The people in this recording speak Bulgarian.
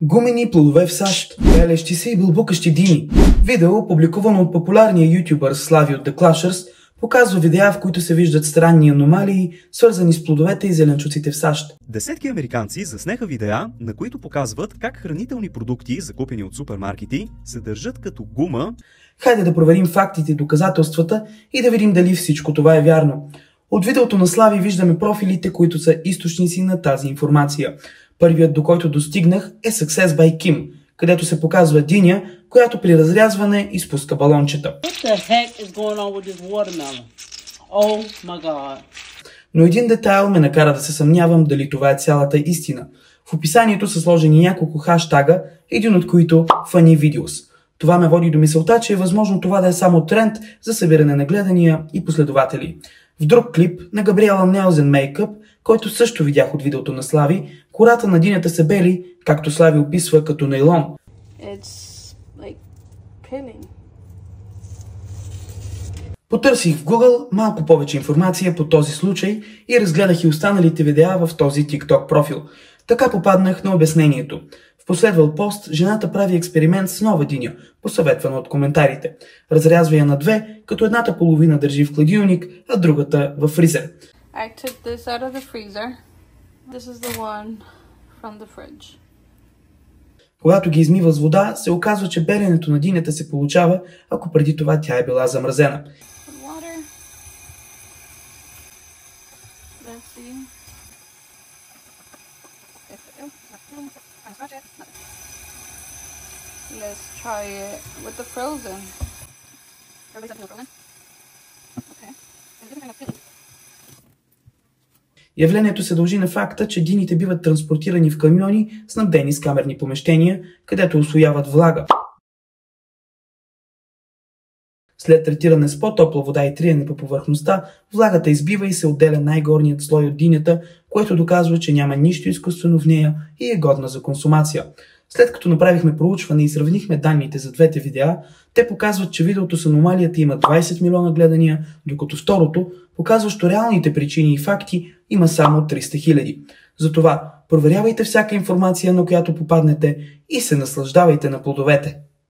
Гумени плодове в САЩ, пелещи се и бълбукащи дини. Видео, публикувано от популярния ютубър Слави от The Clashers, показва видеа, в които се виждат странни аномалии, свързани с плодовете и зеленчуците в САЩ. Десетки американци заснеха видеа, на които показват как хранителни продукти, закупени от супермаркети, се държат като гума. Хайде да проверим фактите и доказателствата и да видим дали всичко това е вярно. От видеото на Слави виждаме профилите, които са източници на тази информация. Първият, до който достигнах, е Success by Kim, където се показва диня, която при разрязване изпуска балончета. Но един детайл ме накара да се съмнявам дали това е цялата истина. В описанието са сложени няколко хаштага, един от които Funny Videos. Това ме води до мисълта, че е възможно това да е само тренд за събиране на гледания и последователи. В друг клип на Габриела Нелзен Мейкъп, който също видях от видеото на Слави, кората на динята се бели, както Слави описва, като нейлон. Потърсих в Google малко повече информация по този случай и разгледах и останалите видеа в този TikTok профил. Така попаднах на обяснението. В последвал пост жената прави експеримент с нова диня, посъветвана от коментарите. Разрязва я на две, като едната половина държи в хладилник, а другата в фризер. Когато ги измива с вода, се оказва, че беленето на динята се получава, ако преди това тя е била замразена. Let's try it with the frozen. Явлението се дължи на факта, че дините биват транспортирани в камиони, снабдени с камерни помещения, където усвояват влага. След третиране с по-топла вода и триене по повърхността, влагата избива и се отделя най-горният слой от динята, което доказва, че няма нищо изкуствено в нея и е годна за консумация. След като направихме проучване и сравнихме данните за двете видеа, те показват, че видеото с аномалията има 20 милиона гледания, докато второто, показващо реалните причини и факти, има само 300 хиляди. Затова проверявайте всяка информация, на която попаднете, и се наслаждавайте на плодовете.